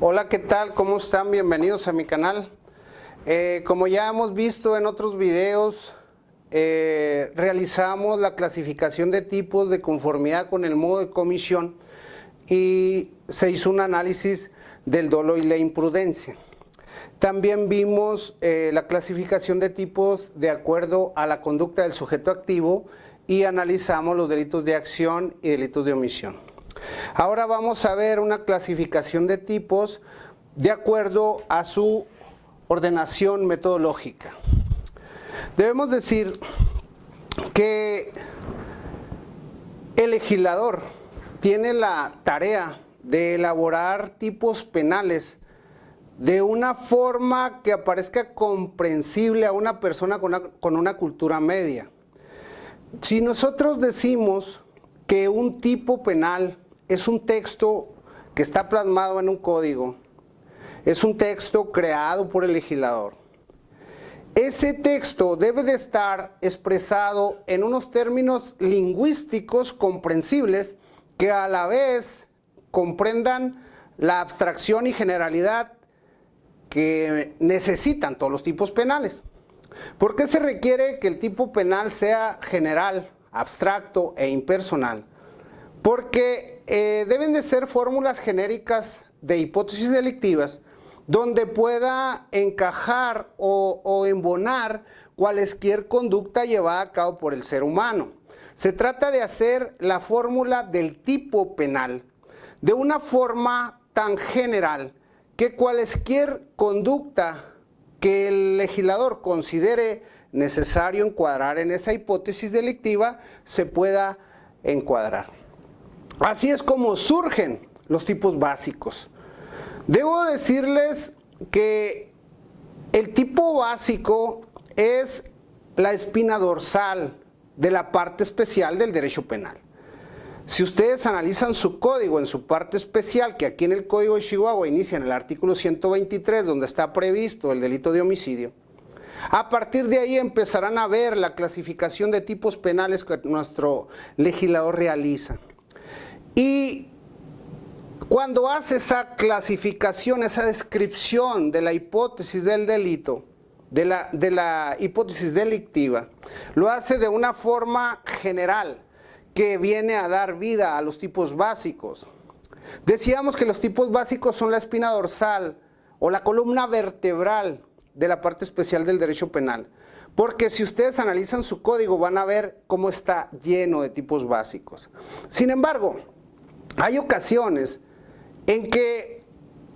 Hola, ¿qué tal? ¿Cómo están? Bienvenidos a mi canal. Como ya hemos visto en otros videos, realizamos la clasificación de tipos de conformidad con el modo de comisión y se hizo un análisis del dolo y la imprudencia. También vimos la clasificación de tipos de acuerdo a la conducta del sujeto activo y analizamos los delitos de acción y delitos de omisión. Ahora vamos a ver una clasificación de tipos de acuerdo a su ordenación metodológica. Debemos decir que el legislador tiene la tarea de elaborar tipos penales de una forma que aparezca comprensible a una persona con una cultura media. Si nosotros decimos que un tipo penal es un texto que está plasmado en un código, es un texto creado por el legislador, ese texto debe de estar expresado en unos términos lingüísticos comprensibles que a la vez comprendan la abstracción y generalidad que necesitan todos los tipos penales. ¿Por qué se requiere que el tipo penal sea general, abstracto e impersonal? Porque deben de ser fórmulas genéricas de hipótesis delictivas donde pueda encajar o embonar cualesquier conducta llevada a cabo por el ser humano. Se trata de hacer la fórmula del tipo penal de una forma tan general que cualesquier conducta que el legislador considere necesario encuadrar en esa hipótesis delictiva se pueda encuadrar. Así es como surgen los tipos básicos. Debo decirles que el tipo básico es la espina dorsal de la parte especial del derecho penal. Si ustedes analizan su código en su parte especial, que aquí en el Código de Chihuahua inicia en el artículo 123, donde está previsto el delito de homicidio, a partir de ahí empezarán a ver la clasificación de tipos penales que nuestro legislador realiza. Y cuando hace esa clasificación, esa descripción de la hipótesis del delito, de la hipótesis delictiva, lo hace de una forma general que viene a dar vida a los tipos básicos. Decíamos que los tipos básicos son la espina dorsal o la columna vertebral de la parte especial del derecho penal, porque si ustedes analizan su código van a ver cómo está lleno de tipos básicos. Sin embargo, hay ocasiones en que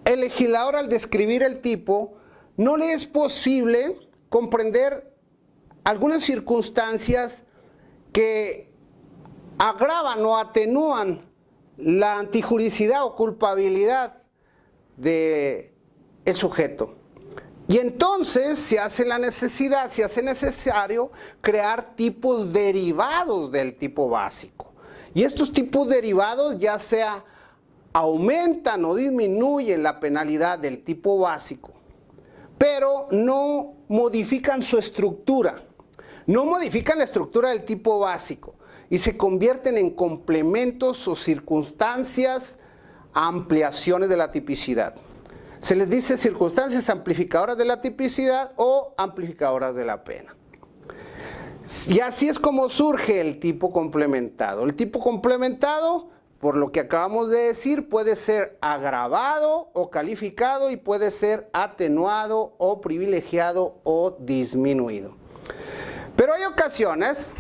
el legislador, al describir el tipo, no le es posible comprender algunas circunstancias que agravan o atenúan la antijuricidad o culpabilidad del sujeto. Y entonces se hace necesario crear tipos derivados del tipo básico. Y estos tipos derivados ya sea aumentan o disminuyen la penalidad del tipo básico, pero no modifican su estructura, no modifican la estructura del tipo básico y se convierten en complementos o circunstancias, ampliaciones de la tipicidad. Se les dice circunstancias amplificadoras de la tipicidad o amplificadoras de la pena. Y así es como surge el tipo complementado. El tipo complementado, por lo que acabamos de decir, puede ser agravado o calificado y puede ser atenuado o privilegiado o disminuido. Pero hay ocasiones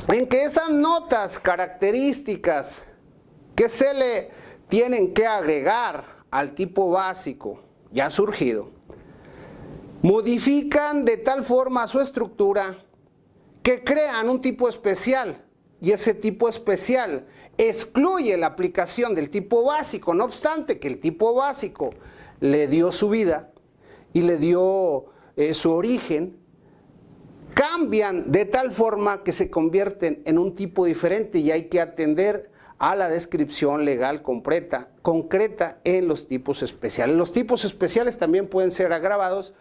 en que esas notas características que se le tienen que agregar al tipo básico ya surgido, modifican de tal forma su estructura que crean un tipo especial, y ese tipo especial excluye la aplicación del tipo básico, no obstante que el tipo básico le dio su vida y le dio su origen, cambian de tal forma que se convierten en un tipo diferente y hay que atender a la descripción legal concreta en los tipos especiales. Los tipos especiales también pueden ser agravados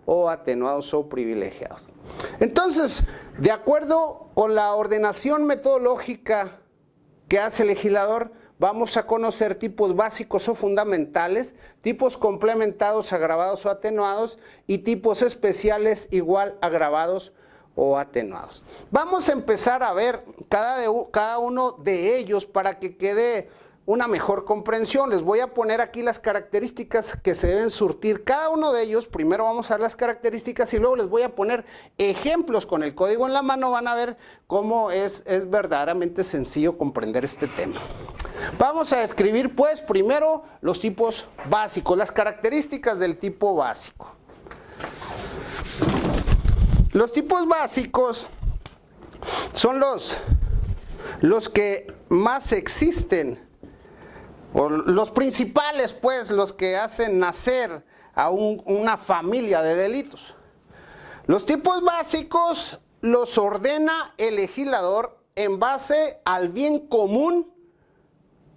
o atenuados o privilegiados. Entonces, de acuerdo con la ordenación metodológica que hace el legislador, vamos a conocer tipos básicos o fundamentales, tipos complementados, agravados o atenuados y tipos especiales igual agravados o atenuados. Vamos a empezar a ver cada uno de ellos para que quede una mejor comprensión. Les voy a poner aquí las características que se deben surtir cada uno de ellos. Primero vamos a ver las características y luego les voy a poner ejemplos con el código en la mano. Van a ver cómo es verdaderamente sencillo comprender este tema. Vamos a describir pues primero los tipos básicos, las características del tipo básico. Los tipos básicos son los que más existen, o los principales, pues, los que hacen nacer a una familia de delitos. Los tipos básicos los ordena el legislador en base al bien común,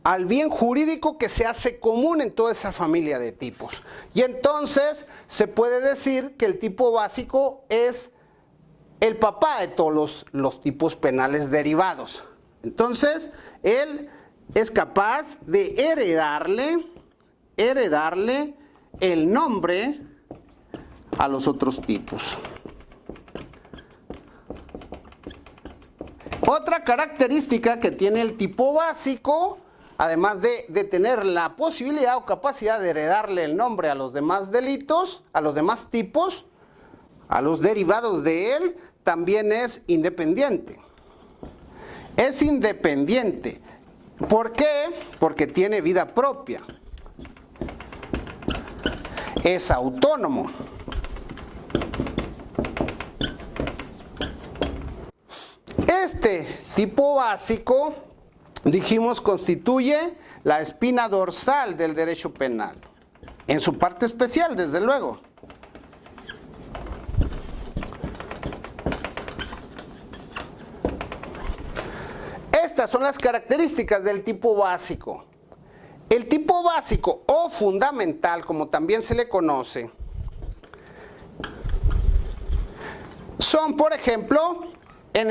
al bien jurídico que se hace común en toda esa familia de tipos. Y entonces se puede decir que el tipo básico es el papá de todos los tipos penales derivados. Entonces, él es capaz de heredarle el nombre a los otros tipos. Otra característica que tiene el tipo básico, además de tener la posibilidad o capacidad de heredarle el nombre a los demás delitos, a los demás tipos, a los derivados de él, también es independiente. Es independiente. ¿Por qué? Porque tiene vida propia. Es autónomo. Este tipo básico, dijimos, constituye la espina dorsal del derecho penal. En su parte especial, desde luego. Estas son las características del tipo básico. El tipo básico o fundamental, como también se le conoce, son, por ejemplo, en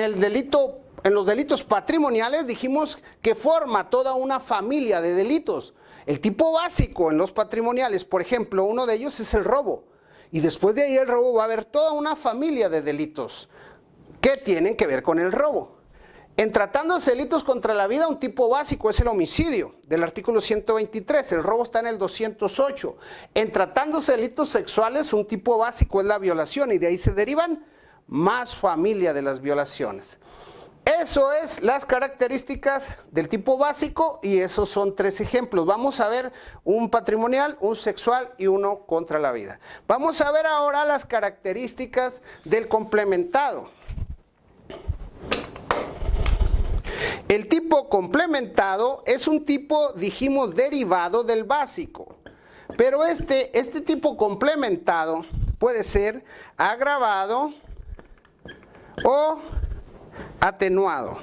los delitos patrimoniales dijimos que forma toda una familia de delitos. El tipo básico en los patrimoniales, por ejemplo, uno de ellos es el robo. Y después de ahí el robo va a haber toda una familia de delitos que tienen que ver con el robo. En tratándose de delitos contra la vida, un tipo básico es el homicidio, del artículo 123, el robo está en el 208. En tratándose de delitos sexuales, un tipo básico es la violación, y de ahí se derivan más familia de las violaciones. Eso es las características del tipo básico, y esos son 3 ejemplos. Vamos a ver un patrimonial, un sexual y uno contra la vida. Vamos a ver ahora las características del complementado. El tipo complementado es un tipo, dijimos, derivado del básico. Pero este tipo complementado puede ser agravado o atenuado.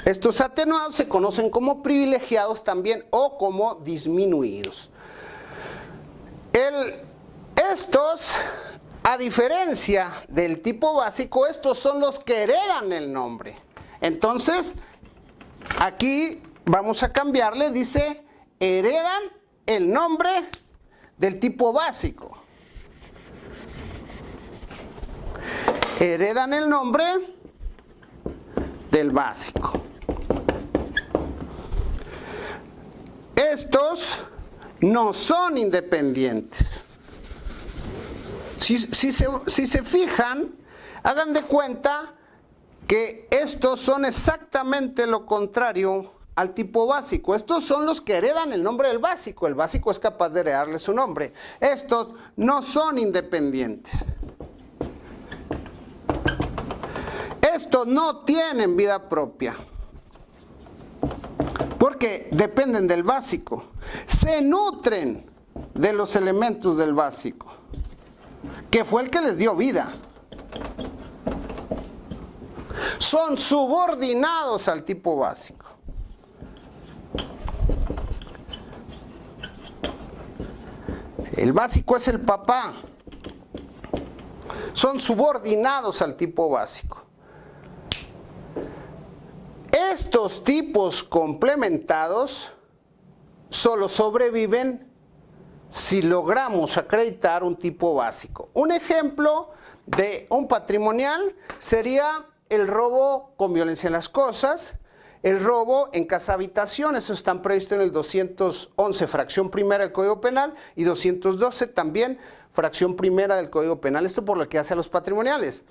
Estos atenuados se conocen como privilegiados también o como disminuidos. Estos, a diferencia del tipo básico, estos son los que heredan el nombre. Entonces, aquí vamos a cambiarle, dice, heredan el nombre del tipo básico. Heredan el nombre del básico. Estos no son independientes. Si se fijan, hagan de cuenta que estos son exactamente lo contrario al tipo básico. Estos son los que heredan el nombre del básico. El básico es capaz de heredarle su nombre. Estos no son independientes. Estos no tienen vida propia, porque dependen del básico. Se nutren de los elementos del básico, que fue el que les dio vida. Son subordinados al tipo básico. El básico es el papá. Son subordinados al tipo básico. Estos tipos complementados solo sobreviven si logramos acreditar un tipo básico. Un ejemplo de un patrimonial sería el robo con violencia en las cosas, el robo en casa habitación, eso están previsto en el 211, fracción primera del Código Penal, y 212 también, fracción primera del Código Penal. Esto por lo que hace a los patrimoniales.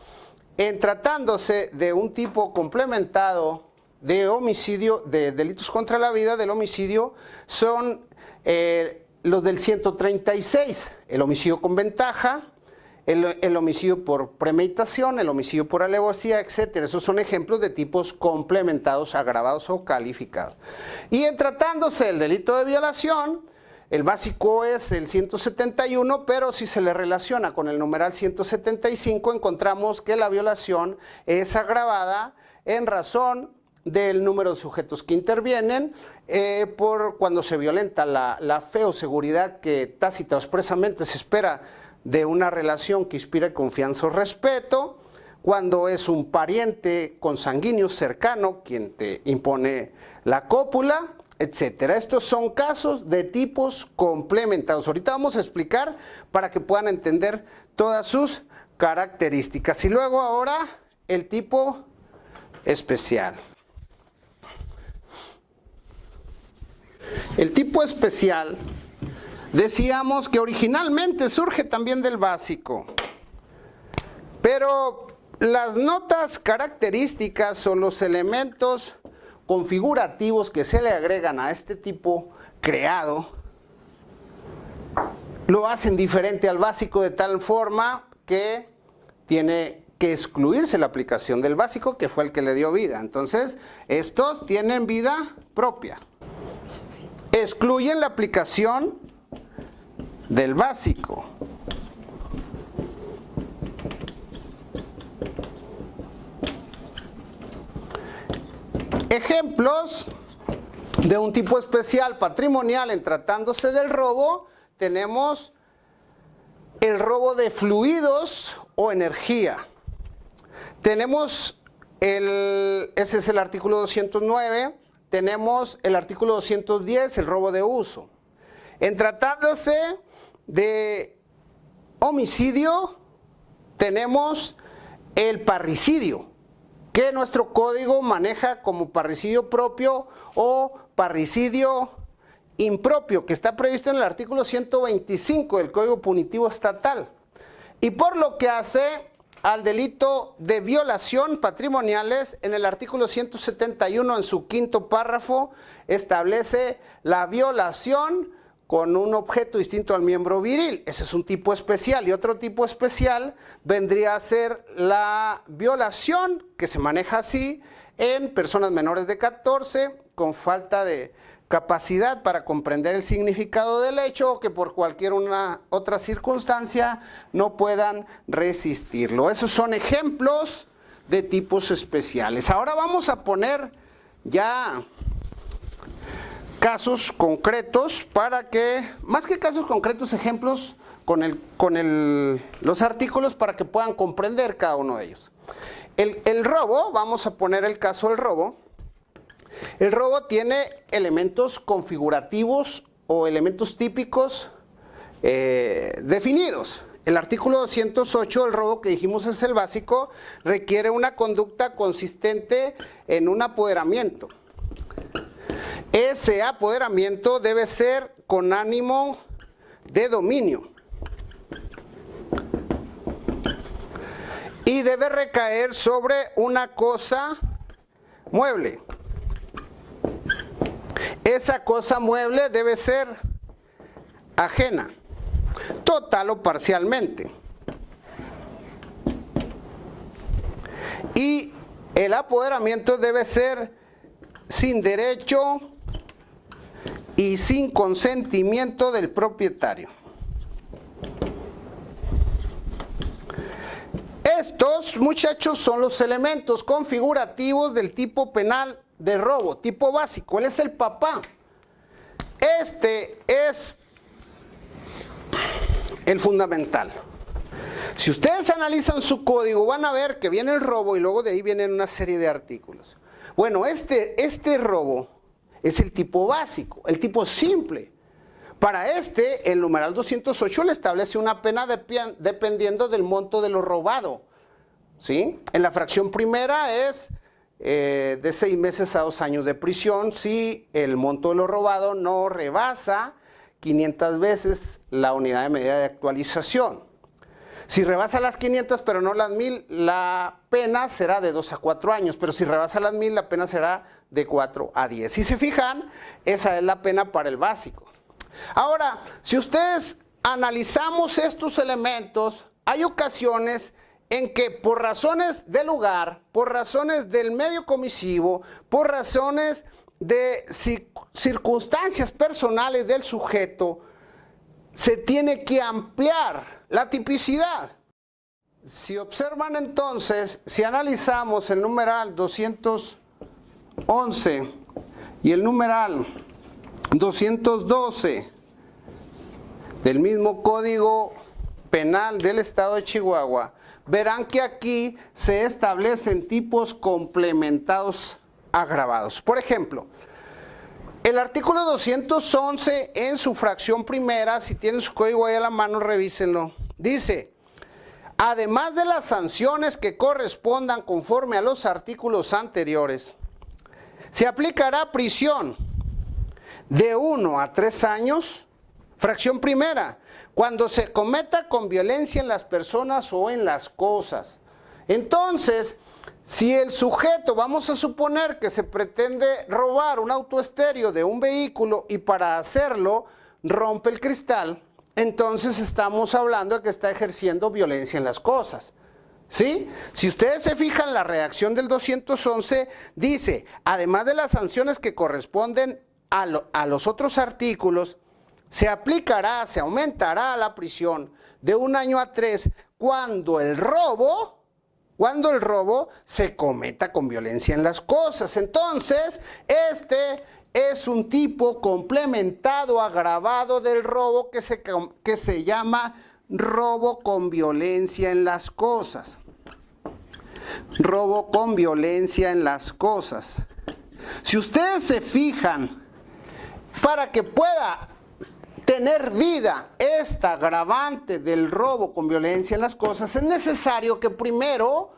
En tratándose de un tipo complementado de homicidio, de delitos contra la vida, del homicidio, son los del 136, el homicidio con ventaja, el homicidio por premeditación, el homicidio por alevosía, etcétera. Esos son ejemplos de tipos complementados, agravados o calificados. Y en tratándose del delito de violación, el básico es el 171, pero si se le relaciona con el numeral 175, encontramos que la violación es agravada en razón del número de sujetos que intervienen, por cuando se violenta la fe o seguridad que tácita o expresamente se espera de una relación que inspira confianza o respeto, cuando es un pariente consanguíneo cercano quien te impone la cópula, etcétera. Estos son casos de tipos complementados. Ahorita vamos a explicar para que puedan entender todas sus características. Y luego ahora el tipo especial. El tipo especial, decíamos que originalmente surge también del básico, pero las notas características o los elementos configurativos que se le agregan a este tipo creado lo hacen diferente al básico, de tal forma que tiene que excluirse la aplicación del básico, que fue el que le dio vida. Entonces, estos tienen vida propia. Excluyen la aplicación del básico. Ejemplos de un tipo especial patrimonial en tratándose del robo, tenemos el robo de fluidos o energía. Tenemos ese es el artículo 209, tenemos el artículo 210, el robo de uso. En tratándose de homicidio, tenemos el parricidio, que nuestro código maneja como parricidio propio o parricidio impropio, que está previsto en el artículo 125 del Código Punitivo Estatal. Y por lo que hace al delito de violación patrimoniales, en el artículo 171, en su quinto párrafo, establece la violación con un objeto distinto al miembro viril. Ese es un tipo especial. Y otro tipo especial vendría a ser la violación, que se maneja así, en personas menores de 14, con falta de capacidad para comprender el significado del hecho, o que por cualquier otra circunstancia no puedan resistirlo. Esos son ejemplos de tipos especiales. Ahora vamos a poner ya casos concretos para que, más que casos concretos, ejemplos con los artículos para que puedan comprender cada uno de ellos. El robo, vamos a poner el caso del robo. El robo tiene elementos configurativos o elementos típicos definidos. El artículo 208, el robo que dijimos es el básico, requiere una conducta consistente en un apoderamiento. Ese apoderamiento debe ser con ánimo de dominio y debe recaer sobre una cosa mueble. Esa cosa mueble debe ser ajena, total o parcialmente. Y el apoderamiento debe ser sin derecho y sin consentimiento del propietario. Estos, muchachos, son los elementos configurativos del tipo penal de robo, tipo básico. Él es el papá. Este es el fundamental. Si ustedes analizan su código, van a ver que viene el robo y luego de ahí vienen una serie de artículos. Bueno, este robo es el tipo básico, el tipo simple. Para el numeral 208 le establece una pena dependiendo del monto de lo robado, ¿sí? En la fracción primera es de 6 meses a 2 años de prisión si el monto de lo robado no rebasa 500 veces la unidad de medida de actualización. Si rebasa las 500 pero no las 1000, la pena será de 2 a 4 años, pero si rebasa las 1000, la pena será de 4 a 10. Si se fijan, esa es la pena para el básico. Ahora, si ustedes analizamos estos elementos, hay ocasiones en que por razones del lugar, por razones del medio comisivo, por razones de circunstancias personales del sujeto, se tiene que ampliar la tipicidad. Si observan entonces, si analizamos el numeral 211 y el numeral 212 del mismo Código Penal del Estado de Chihuahua, verán que aquí se establecen tipos complementados agravados. Por ejemplo, el artículo 211 en su fracción primera, si tienen su código ahí a la mano, revísenlo. Dice, además de las sanciones que correspondan conforme a los artículos anteriores, se aplicará prisión de 1 a 3 años, fracción primera, cuando se cometa con violencia en las personas o en las cosas. Entonces, si el sujeto, vamos a suponer que se pretende robar un autoestéreo de un vehículo y para hacerlo rompe el cristal, entonces estamos hablando de que está ejerciendo violencia en las cosas. ¿Sí? Si ustedes se fijan, la redacción del 211 dice, además de las sanciones que corresponden a los otros artículos, se aplicará, se aumentará la prisión de 1 año a 3 cuando el robo se cometa con violencia en las cosas. Entonces, este es un tipo complementado agravado del robo que se llama robo con violencia en las cosas. Robo con violencia en las cosas. Si ustedes se fijan, para que pueda tener vida esta agravante del robo con violencia en las cosas, es necesario que primero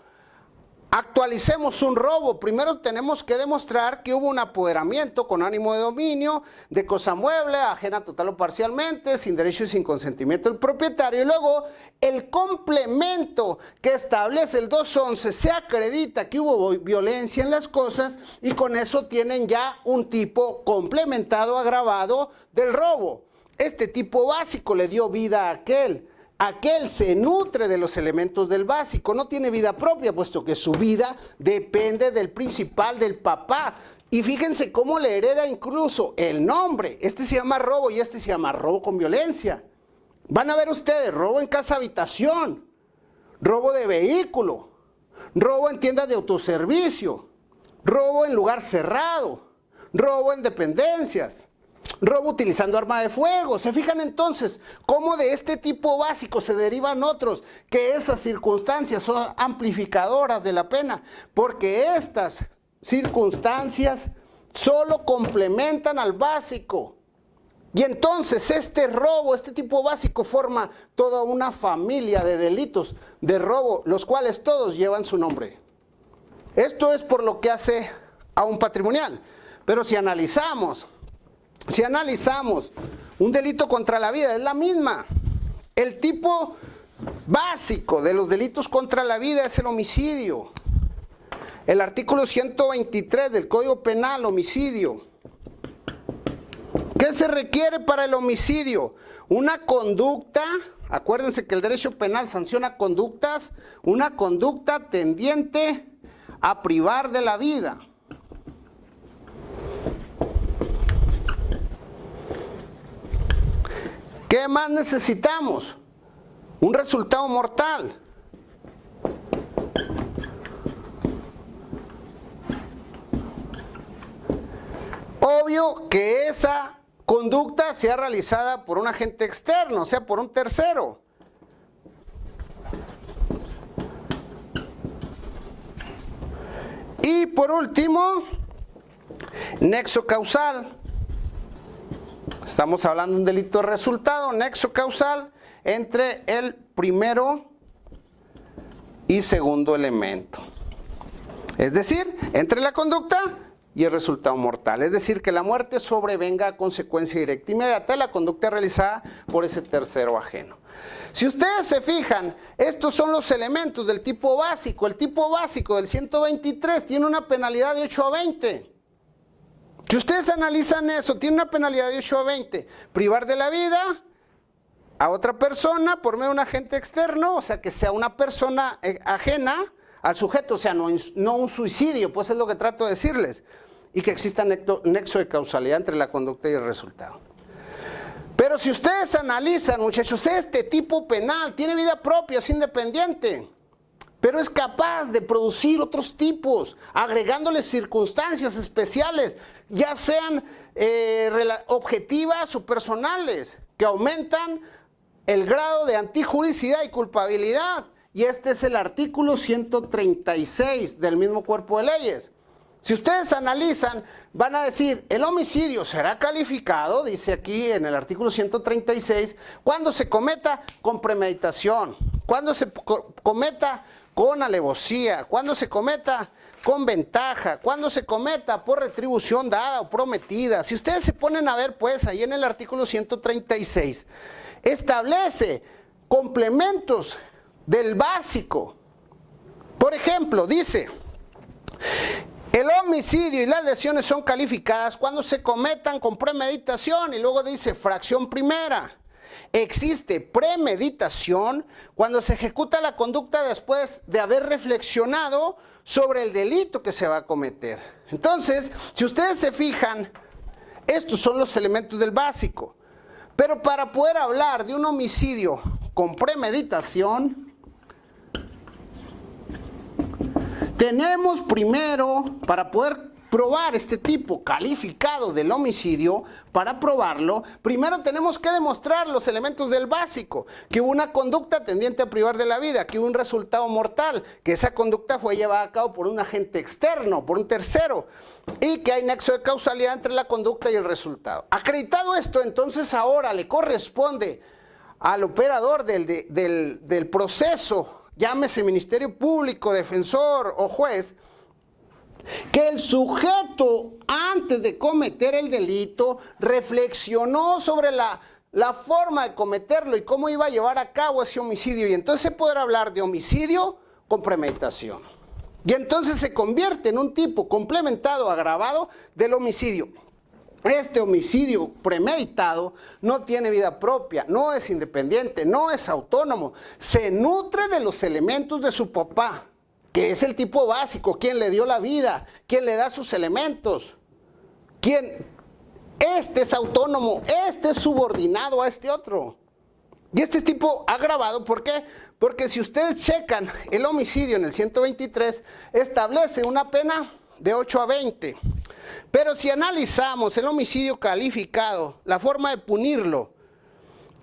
actualicemos un robo. Primero tenemos que demostrar que hubo un apoderamiento con ánimo de dominio de cosa mueble, ajena total o parcialmente, sin derecho y sin consentimiento del propietario. Y luego el complemento que establece el 211 se acredita que hubo violencia en las cosas y con eso tienen ya un tipo complementado agravado del robo. Este tipo básico le dio vida a aquel. Aquel se nutre de los elementos del básico, no tiene vida propia, puesto que su vida depende del principal, del papá. Y fíjense cómo le hereda incluso el nombre. Este se llama robo y este se llama robo con violencia. Van a ver ustedes, robo en casa habitación, robo de vehículo, robo en tiendas de autoservicio, robo en lugar cerrado, robo en dependencias, robo utilizando arma de fuego. ¿Se fijan entonces cómo de este tipo básico se derivan otros? Que esas circunstancias son amplificadoras de la pena, porque estas circunstancias solo complementan al básico. Y entonces este robo, este tipo básico forma toda una familia de delitos de robo, los cuales todos llevan su nombre. Esto es por lo que hace a un patrimonial. Pero si analizamos un delito contra la vida, es la misma. El tipo básico de los delitos contra la vida es el homicidio. El artículo 123 del Código Penal, homicidio. ¿Qué se requiere para el homicidio? Una conducta, acuérdense que el derecho penal sanciona conductas, una conducta tendiente a privar de la vida. ¿Qué más necesitamos? Un resultado mortal. Obvio que esa conducta sea realizada por un agente externo, o sea, por un tercero. Y por último, nexo causal. Estamos hablando de un delito de resultado, nexo causal entre el primero y segundo elemento. Es decir, entre la conducta y el resultado mortal. Es decir, que la muerte sobrevenga a consecuencia directa e inmediata de la conducta realizada por ese tercero ajeno. Si ustedes se fijan, estos son los elementos del tipo básico. El tipo básico del 123 tiene una penalidad de 8 a 20. Si ustedes analizan eso, tiene una penalidad de 8 a 20. Privar de la vida a otra persona por medio de un agente externo, o sea, que sea una persona ajena al sujeto, o sea, no un suicidio, pues es lo que trato de decirles. Y que exista nexo de causalidad entre la conducta y el resultado. Pero si ustedes analizan, muchachos, este tipo penal tiene vida propia, es independiente, pero es capaz de producir otros tipos, agregándoles circunstancias especiales, ya sean objetivas o personales, que aumentan el grado de antijuricidad y culpabilidad. Y este es el artículo 136 del mismo cuerpo de leyes. Si ustedes analizan, van a decir, el homicidio será calificado, dice aquí en el artículo 136, cuando se cometa con premeditación, cuando se cometa con alevosía, cuando se cometa con ventaja, cuando se cometa por retribución dada o prometida. Si ustedes se ponen a ver, pues, ahí en el artículo 136, establece complementos del básico. Por ejemplo, dice, el homicidio y las lesiones son calificadas cuando se cometan con premeditación, y luego dice fracción primera. Existe premeditación cuando se ejecuta la conducta después de haber reflexionado sobre el delito que se va a cometer. Entonces, si ustedes se fijan, estos son los elementos del básico. Pero para poder hablar de un homicidio con premeditación, tenemos primero, para poder probar este tipo calificado del homicidio, para probarlo, primero tenemos que demostrar los elementos del básico, que hubo una conducta tendiente a privar de la vida, que hubo un resultado mortal, que esa conducta fue llevada a cabo por un agente externo, por un tercero, y que hay nexo de causalidad entre la conducta y el resultado. Acreditado esto, entonces ahora le corresponde al operador del proceso, llámese Ministerio Público, defensor o juez, que el sujeto antes de cometer el delito reflexionó sobre la forma de cometerlo y cómo iba a llevar a cabo ese homicidio, y entonces se podrá hablar de homicidio con premeditación. Y entonces se convierte en un tipo complementado, agravado del homicidio. Este homicidio premeditado no tiene vida propia, no es independiente, no es autónomo, se nutre de los elementos de su papá, que es el tipo básico, quien le dio la vida, quien le da sus elementos, este es autónomo, este es subordinado a este otro. Y este tipo agravado, ¿por qué? Porque si ustedes checan el homicidio en el 123, establece una pena de 8 a 20. Pero si analizamos el homicidio calificado, la forma de punirlo,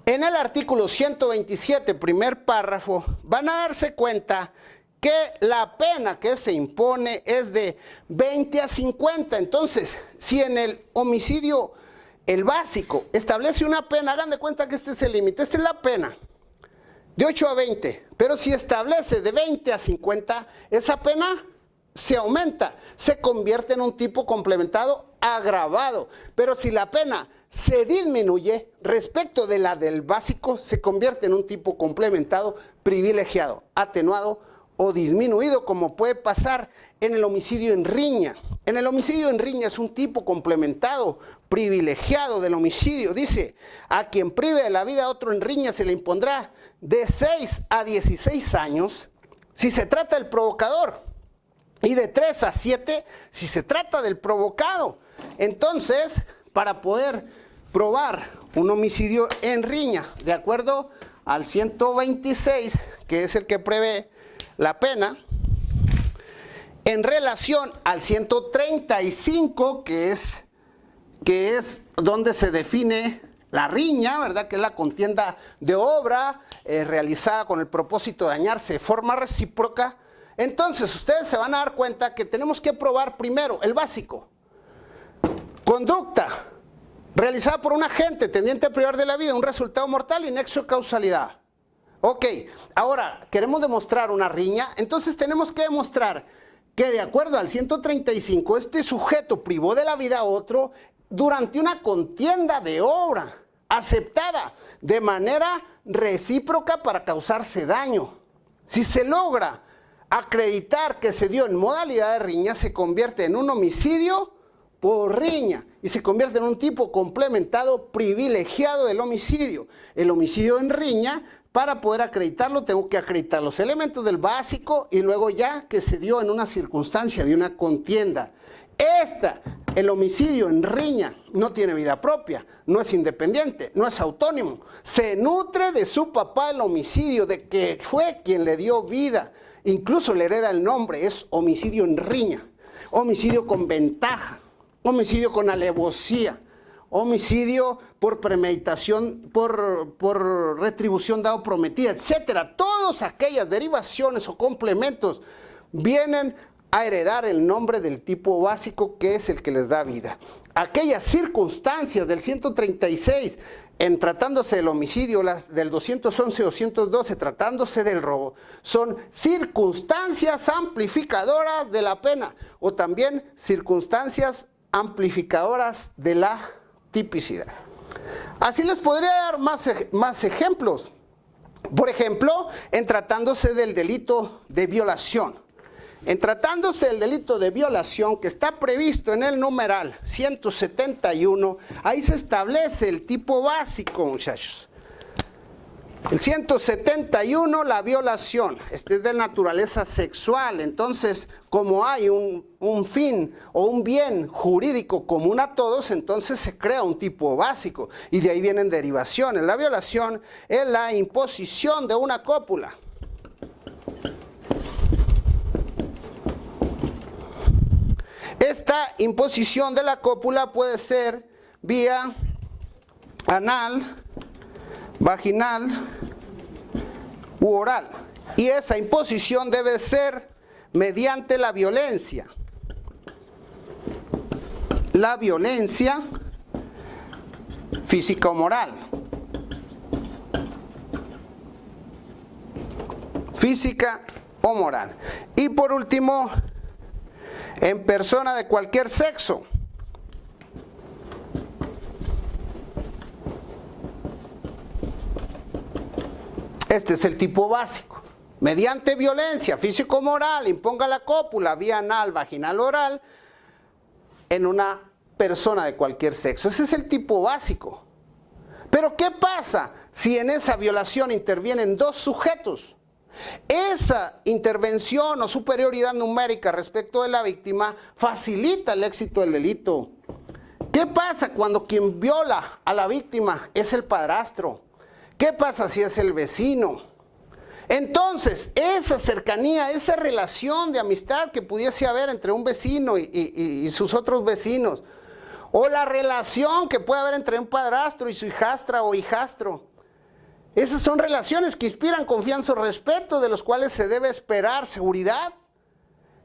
en el artículo 127, primer párrafo, van a darse cuenta que la pena que se impone es de 20 a 50. Entonces, si en el homicidio, el básico, establece una pena, hagan de cuenta que este es el límite, esta es la pena, de 8 a 20. Pero si establece de 20 a 50, esa pena se aumenta, se convierte en un tipo complementado agravado. Pero si la pena se disminuye respecto de la del básico, se convierte en un tipo complementado privilegiado, atenuado o disminuido, como puede pasar en el homicidio en riña. En el homicidio en riña es un tipo complementado privilegiado del homicidio. Dice, a quien prive de la vida a otro en riña se le impondrá de 6 a 16 años si se trata del provocador, y de 3 a 7 si se trata del provocado. Entonces, para poder probar un homicidio en riña, de acuerdo al 126, que es el que prevé la pena, en relación al 135, que es donde se define la riña, ¿verdad?, que es la contienda de obra realizada con el propósito de dañarse de forma recíproca. Entonces, ustedes se van a dar cuenta que tenemos que probar primero el básico. Conducta realizada por un agente tendiente a privar de la vida un resultado mortal y nexo de causalidad. Ok, ahora queremos demostrar una riña, entonces tenemos que demostrar que de acuerdo al 135 este sujeto privó de la vida a otro durante una contienda de obra aceptada de manera recíproca para causarse daño. Si se logra acreditar que se dio en modalidad de riña, se convierte en un homicidio por riña y se convierte en un tipo complementado privilegiado del homicidio. El homicidio en riña, para poder acreditarlo, tengo que acreditar los elementos del básico y luego ya que se dio en una circunstancia de una contienda. El homicidio en riña no tiene vida propia, no es independiente, no es autónomo. Se nutre de su papá el homicidio, de que fue quien le dio vida. Incluso le hereda el nombre, es homicidio en riña, homicidio con ventaja, homicidio con alevosía, homicidio por premeditación, por retribución dada o prometida, etcétera. Todas aquellas derivaciones o complementos vienen a heredar el nombre del tipo básico, que es el que les da vida. Aquellas circunstancias del 136, en tratándose del homicidio, las del 211 y 212, tratándose del robo, son circunstancias amplificadoras de la pena, o también circunstancias amplificadoras de la tipicidad. Así les podría dar más ejemplos. Por ejemplo, en tratándose del delito de violación. En tratándose del delito de violación que está previsto en el numeral 171, ahí se establece el tipo básico, muchachos. El 171, la violación, es de naturaleza sexual, entonces como hay un fin o un bien jurídico común a todos, entonces se crea un tipo básico y de ahí vienen derivaciones. La violación es la imposición de una cópula. Esta imposición de la cópula puede ser vía anal, vaginal u oral. Y esa imposición debe ser mediante la violencia. La violencia física o moral. Física o moral. Y por último, en persona de cualquier sexo. Este es el tipo básico. Mediante violencia físico-moral, imponga la cópula vía anal, vaginal, oral, en una persona de cualquier sexo. Ese es el tipo básico. Pero ¿qué pasa si en esa violación intervienen dos sujetos? Esa intervención o superioridad numérica respecto de la víctima facilita el éxito del delito. ¿Qué pasa cuando quien viola a la víctima es el padrastro? ¿Qué pasa si es el vecino? Entonces, esa cercanía, esa relación de amistad que pudiese haber entre un vecino y sus otros vecinos, o la relación que puede haber entre un padrastro y su hijastra o hijastro, esas son relaciones que inspiran confianza o respeto, de los cuales se debe esperar seguridad.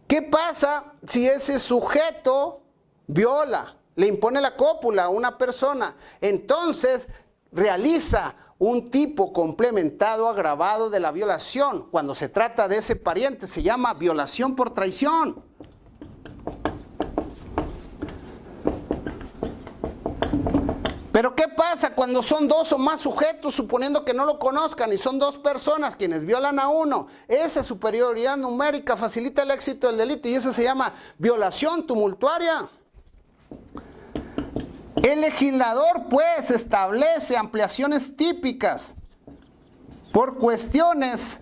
¿Qué pasa si ese sujeto viola, le impone la cópula a una persona? Entonces realiza un tipo complementado agravado de la violación. Cuando se trata de ese pariente se llama violación por traición. Pero ¿qué pasa cuando son dos o más sujetos, suponiendo que no lo conozcan, y son dos personas quienes violan a uno? Esa superioridad numérica facilita el éxito del delito y eso se llama violación tumultuaria. El legislador, pues, establece ampliaciones típicas por cuestiones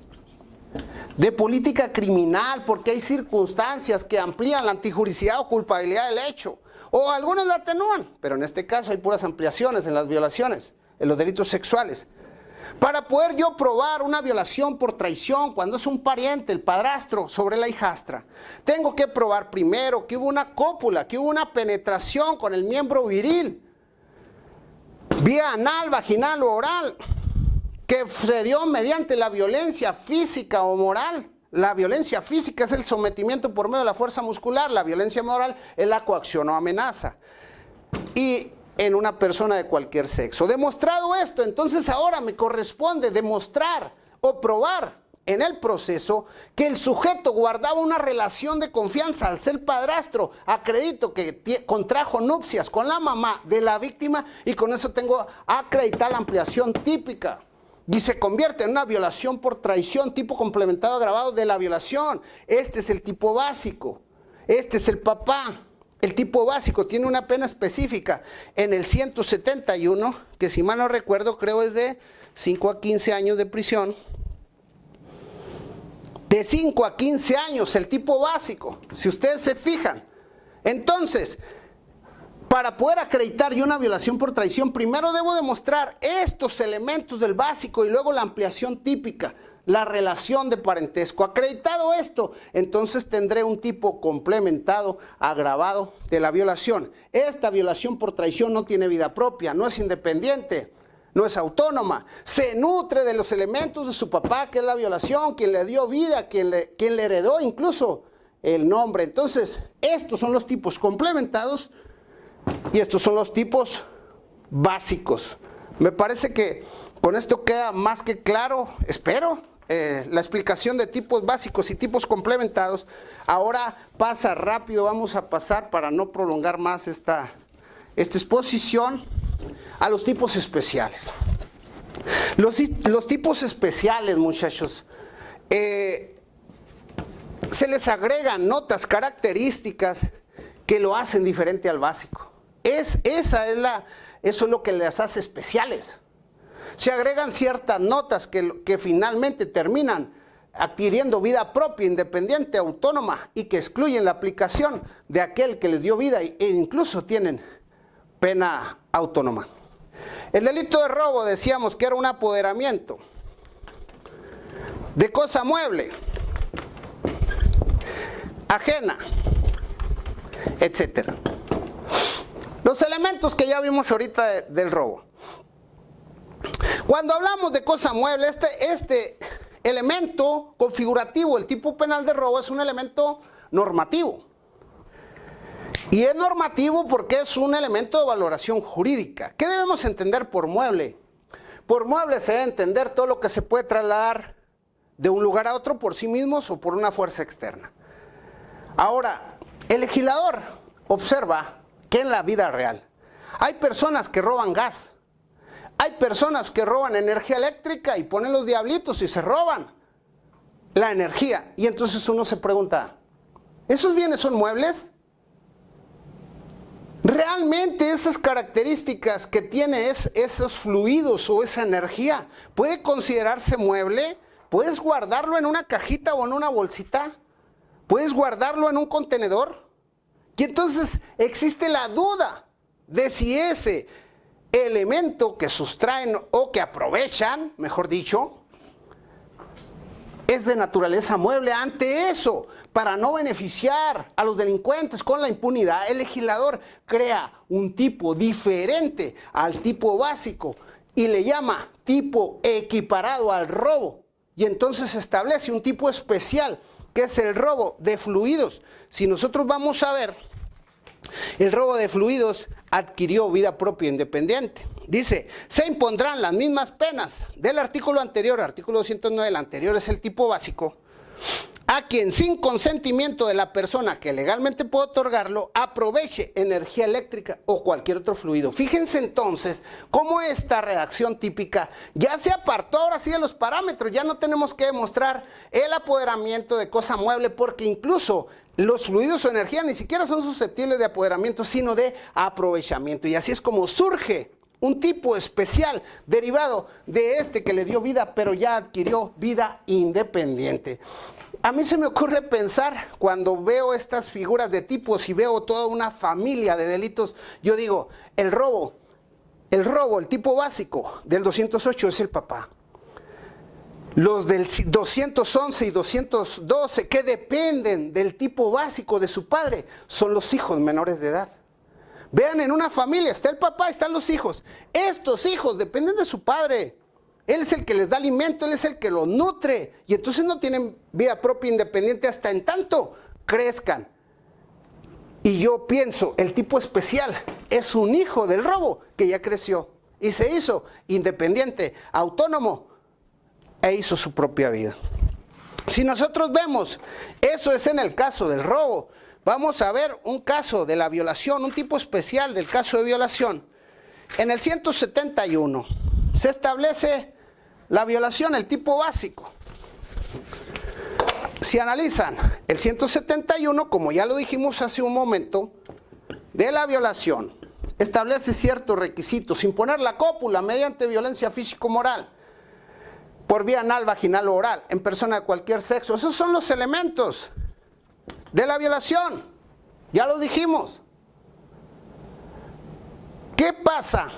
de política criminal, porque hay circunstancias que amplían la antijuricidad o culpabilidad del hecho. O algunos la atenúan, pero en este caso hay puras ampliaciones en las violaciones, en los delitos sexuales. Para poder yo probar una violación por traición, cuando es un pariente, el padrastro, sobre la hijastra, tengo que probar primero que hubo una cópula, que hubo una penetración con el miembro viril, vía anal, vaginal o oral, que se dio mediante la violencia física o moral, La violencia física es el sometimiento por medio de la fuerza muscular. La violencia moral es la coacción o amenaza. Y en una persona de cualquier sexo. Demostrado esto, entonces ahora me corresponde demostrar o probar en el proceso que el sujeto guardaba una relación de confianza al ser padrastro. Acredito que contrajo nupcias con la mamá de la víctima y con eso tengo acreditada la ampliación típica. Y se convierte en una violación por traición, tipo complementado agravado de la violación. Este es el tipo básico. Este es el papá. El tipo básico tiene una pena específica en el 171, que si mal no recuerdo, creo es de 5 a 15 años de prisión. De 5 a 15 años, el tipo básico, si ustedes se fijan. Entonces, para poder acreditar yo una violación por traición, primero debo demostrar estos elementos del básico y luego la ampliación típica, la relación de parentesco. Acreditado esto, entonces tendré un tipo complementado, agravado de la violación. Esta violación por traición no tiene vida propia, no es independiente, no es autónoma. Se nutre de los elementos de su papá, que es la violación, quien le dio vida, quien le heredó incluso el nombre. Entonces, estos son los tipos complementados y estos son los tipos básicos. Me parece que con esto queda más que claro, espero, la explicación de tipos básicos y tipos complementados. Ahora pasa rápido, vamos a pasar para no prolongar más esta exposición a los tipos especiales. Los tipos especiales, muchachos, se les agregan notas características que lo hacen diferente al básico. Eso es lo que les hace especiales. Se agregan ciertas notas que finalmente terminan adquiriendo vida propia, independiente, autónoma y que excluyen la aplicación de aquel que les dio vida e incluso tienen pena autónoma. El delito de robo decíamos que era un apoderamiento de cosa mueble, ajena, etc. Los elementos que ya vimos ahorita del robo. Cuando hablamos de cosa mueble, este elemento configurativo, el tipo penal de robo, es un elemento normativo. Y es normativo porque es un elemento de valoración jurídica. ¿Qué debemos entender por mueble? Por mueble se debe entender todo lo que se puede trasladar de un lugar a otro por sí mismos o por una fuerza externa. Ahora, el legislador observa que en la vida real hay personas que roban gas. Hay personas que roban energía eléctrica y ponen los diablitos y se roban la energía. Y entonces uno se pregunta, ¿esos bienes son muebles? ¿Realmente esas características que tiene esos fluidos o esa energía puede considerarse mueble? ¿Puedes guardarlo en una cajita o en una bolsita? ¿Puedes guardarlo en un contenedor? Y entonces existe la duda de si ese elemento que sustraen o que aprovechan, mejor dicho, es de naturaleza mueble. Ante eso, para no beneficiar a los delincuentes con la impunidad, el legislador crea un tipo diferente al tipo básico y le llama tipo equiparado al robo. Y entonces establece un tipo especial, que es el robo de fluidos. Si nosotros vamos a ver, el robo de fluidos adquirió vida propia independiente. Dice, se impondrán las mismas penas del artículo anterior, artículo 209, el anterior es el tipo básico, a quien sin consentimiento de la persona que legalmente puede otorgarlo, aproveche energía eléctrica o cualquier otro fluido. Fíjense entonces cómo esta redacción típica ya se apartó ahora sí de los parámetros, ya no tenemos que demostrar el apoderamiento de cosa mueble, porque incluso los fluidos o energía ni siquiera son susceptibles de apoderamiento, sino de aprovechamiento. Y así es como surge un tipo especial derivado de este que le dio vida, pero ya adquirió vida independiente. A mí se me ocurre pensar, cuando veo estas figuras de tipos y veo toda una familia de delitos, yo digo, el robo, el tipo básico del 208 es el papá. Los del 211 y 212 que dependen del tipo básico de su padre son los hijos menores de edad. Vean, en una familia está el papá, están los hijos. Estos hijos dependen de su padre. Él es el que les da alimento, Él es el que los nutre. Y entonces no tienen vida propia independiente hasta en tanto crezcan. Y yo pienso, el tipo especial es un hijo del robo que ya creció y se hizo independiente, autónomo e hizo su propia vida. Si nosotros vemos, eso es en el caso del robo. Vamos a ver un caso de la violación, un tipo especial del caso de violación. En el 171 se establece la violación, el tipo básico. Si analizan el 171, como ya lo dijimos hace un momento, de la violación, establece ciertos requisitos: imponer la cópula mediante violencia físico-moral, por vía anal, vaginal o oral, en persona de cualquier sexo. Esos son los elementos de la violación, ya lo dijimos. ¿Qué pasa?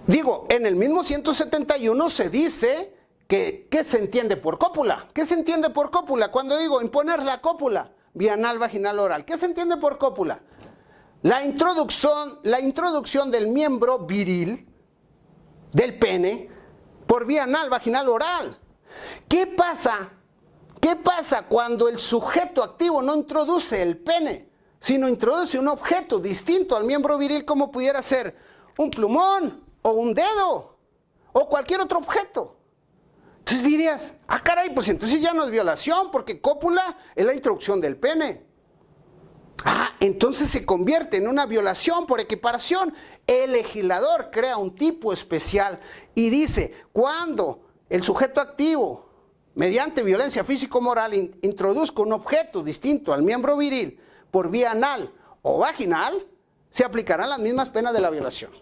Digo, en el mismo 171 se dice ¿qué se entiende por cópula? ¿Qué se entiende por cópula? Cuando digo imponer la cópula, vía anal, vaginal, oral, ¿qué se entiende por cópula? La introducción del miembro viril, del pene, por vía anal, vaginal, oral. ¿Qué pasa? ¿Qué pasa cuando el sujeto activo no introduce el pene, sino introduce un objeto distinto al miembro viril, como pudiera ser un plumón o un dedo o cualquier otro objeto? Entonces dirías, ah caray, pues entonces ya no es violación, porque cópula es la introducción del pene. Ah, entonces se convierte en una violación por equiparación. El legislador crea un tipo especial y dice, cuando el sujeto activo, mediante violencia físico-moral, introduzca un objeto distinto al miembro viril por vía anal o vaginal, se aplicarán las mismas penas de la violación.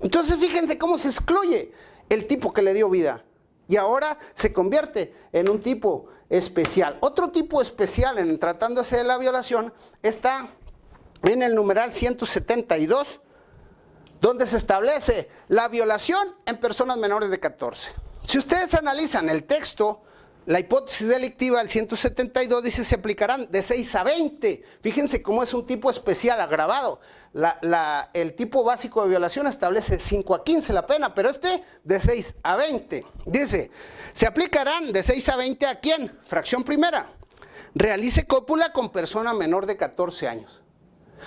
Entonces fíjense cómo se excluye el tipo que le dio vida. Y ahora se convierte en un tipo especial. Otro tipo especial en tratándose de la violación está en el numeral 172, donde se establece la violación en personas menores de 14. Si ustedes analizan el texto, la hipótesis delictiva, el 172 dice se aplicarán de 6 a 20. Fíjense cómo es un tipo especial agravado. El tipo básico de violación establece 5 a 15 la pena, pero este de 6 a 20. Dice, se aplicarán de 6 a 20 ¿a quién? Fracción primera. Realice cópula con persona menor de 14 años.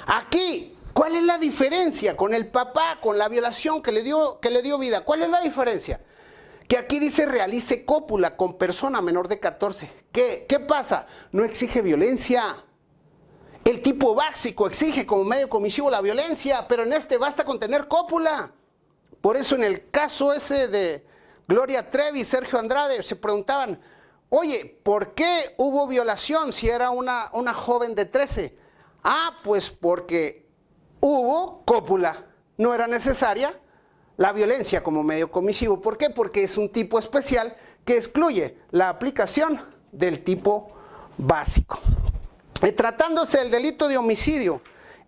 Aquí, ¿cuál es la diferencia con el papá, con la violación que le dio vida? ¿Cuál es la diferencia? Que aquí dice realice cópula con persona menor de 14. ¿Qué pasa? No exige violencia. El tipo básico exige como medio comisivo la violencia, pero en este basta con tener cópula. Por eso en el caso ese de Gloria Trevi y Sergio Andrade se preguntaban, oye, ¿por qué hubo violación si era una joven de 13? Ah, pues porque hubo cópula, no era necesaria la violencia como medio comisivo. ¿Por qué? Porque es un tipo especial que excluye la aplicación del tipo básico. Tratándose del delito de homicidio,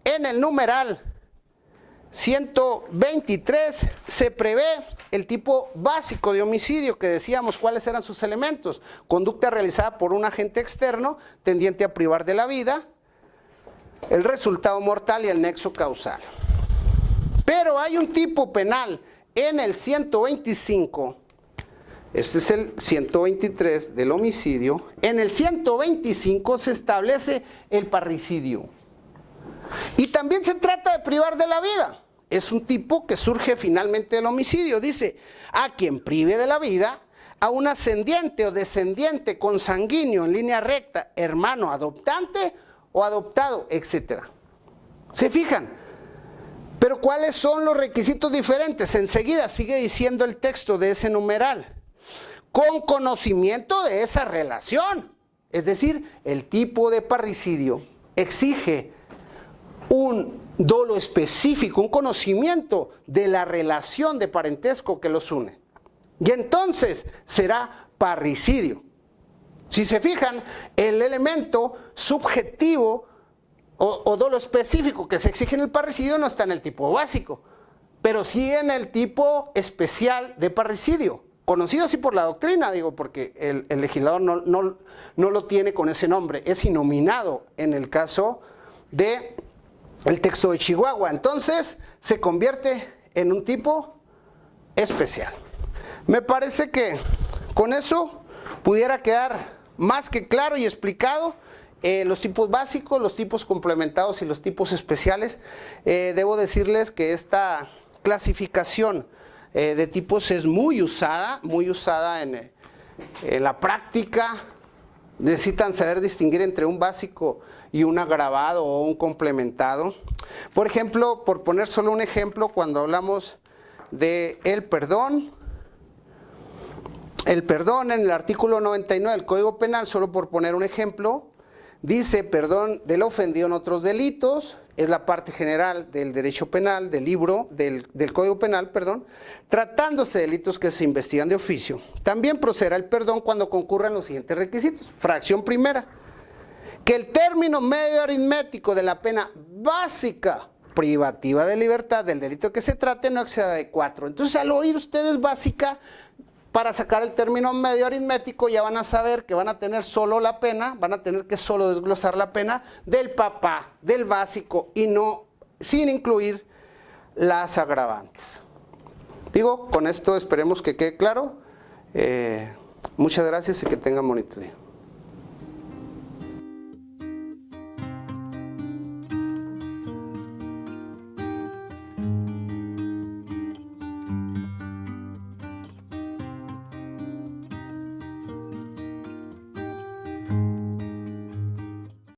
en el numeral 123 se prevé el tipo básico de homicidio, que decíamos cuáles eran sus elementos: conducta realizada por un agente externo tendiente a privar de la vida, el resultado mortal y el nexo causal. Pero hay un tipo penal en el 125, este es el 123 del homicidio, en el 125 se establece el parricidio. Y también se trata de privar de la vida. Es un tipo que surge finalmente del homicidio. Dice, a quien prive de la vida, a un ascendiente o descendiente consanguíneo en línea recta, hermano adoptante o adoptado, etc. ¿Se fijan? Pero ¿cuáles son los requisitos diferentes? Enseguida sigue diciendo el texto de ese numeral. Con conocimiento de esa relación. Es decir, el tipo de parricidio exige un dolo específico, un conocimiento de la relación de parentesco que los une. Y entonces será parricidio. Si se fijan, el elemento subjetivo o dolo específico que se exige en el parricidio no está en el tipo básico, pero sí en el tipo especial de parricidio, conocido así por la doctrina, digo, porque el legislador no lo tiene con ese nombre, es inominado en el caso del texto de Chihuahua. Entonces se convierte en un tipo especial. Me parece que con eso pudiera quedar más que claro y explicado los tipos básicos, los tipos complementados y los tipos especiales. Debo decirles que esta clasificación de tipos es muy usada en la práctica. Necesitan saber distinguir entre un básico y un agravado o un complementado. Por ejemplo, por poner solo un ejemplo, cuando hablamos de el perdón en el artículo 99 del Código Penal, solo por poner un ejemplo, dice perdón del ofendido en otros delitos, es la parte general del derecho penal, del libro, del Código Penal, perdón, tratándose de delitos que se investigan de oficio. También procederá el perdón cuando concurran los siguientes requisitos. Fracción primera, que el término medio aritmético de la pena básica privativa de libertad del delito que se trate no exceda de 4. Entonces, al oír ustedes básica, para sacar el término medio aritmético ya van a saber que van a tener solo la pena, van a tener que solo desglosar la pena del papá, del básico, y no, sin incluir las agravantes. Digo, con esto esperemos que quede claro. Muchas gracias y que tengan bonito día.